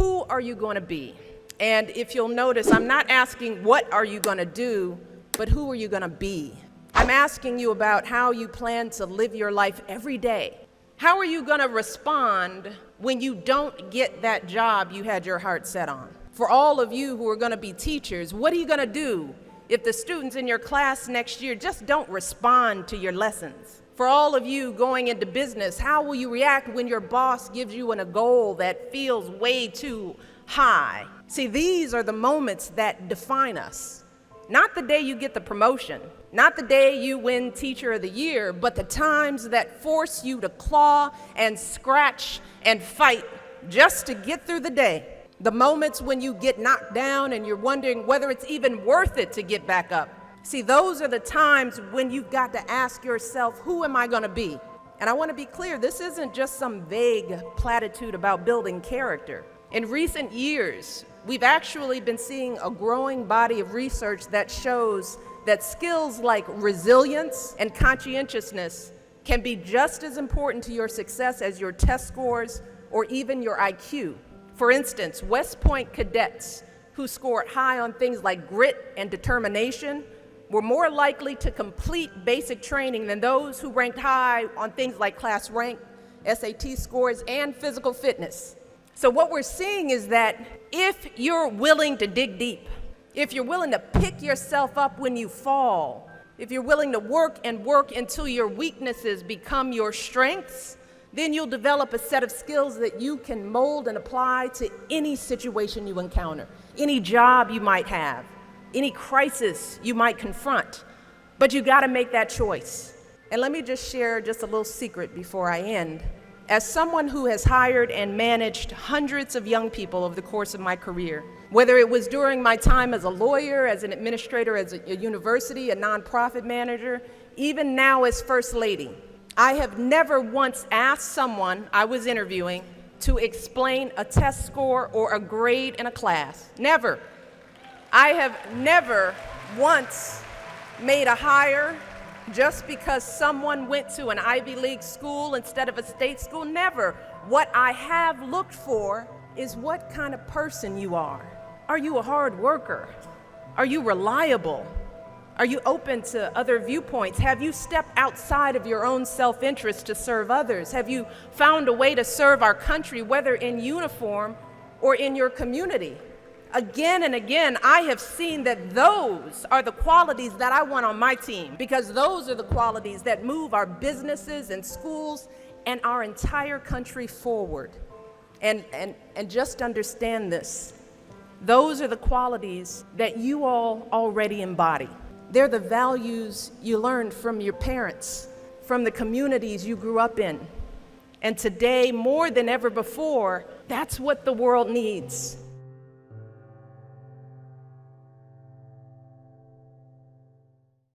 Who are you going to be? And if you'll notice, I'm not asking what are you going to do, but who are you going to be? I'm asking you about how you plan to live your life every day. How are you going to respond when you don't get that job you had your heart set on? For all of you who are going to be teachers, what are you going to do if the students in your class next year just don't respond to your lessons? For all of you going into business, how will you react when your boss gives you a goal that feels way too high? See, these are the moments that define us. Not the day you get the promotion, not the day you win Teacher of the Year, but the times that force you to claw and scratch and fight just to get through the day. The moments when you get knocked down and you're wondering whether it's even worth it to get back up. See, those are the times when you've got to ask yourself, who am I going to be? And I want to be clear, this isn't just some vague platitude about building character. In recent years, we've actually been seeing a growing body of research that shows that skills like resilience and conscientiousness can be just as important to your success as your test scores or even your IQ. For instance, West Point cadets who scored high on things like grit and determination were more likely to complete basic training than those who ranked high on things like class rank, SAT scores, and physical fitness. So what we're seeing is that if you're willing to dig deep, if you're willing to pick yourself up when you fall, if you're willing to work and work until your weaknesses become your strengths, then you'll develop a set of skills that you can mold and apply to any situation you encounter, any job you might have, any crisis you might confront. But you got to make that choice. And let me just share just a little secret before I end. As someone who has hired and managed hundreds of young people over the course of my career, whether it was during my time as a lawyer, as an administrator, as a university, a nonprofit manager, even now as First Lady, I have never once asked someone I was interviewing to explain a test score or a grade in a class. Never. I have never once made a hire just because someone went to an Ivy League school instead of a state school. Never. What I have looked for is what kind of person you are. Are you a hard worker? Are you reliable? Are you open to other viewpoints? Have you stepped outside of your own self-interest to serve others? Have you found a way to serve our country, whether in uniform or in your community? Again and again, I have seen that those are the qualities that I want on my team, because those are the qualities that move our businesses and schools and our entire country forward. And just understand this. Those are the qualities that you all already embody. They're the values you learned from your parents, from the communities you grew up in. And today, more than ever before, that's what the world needs.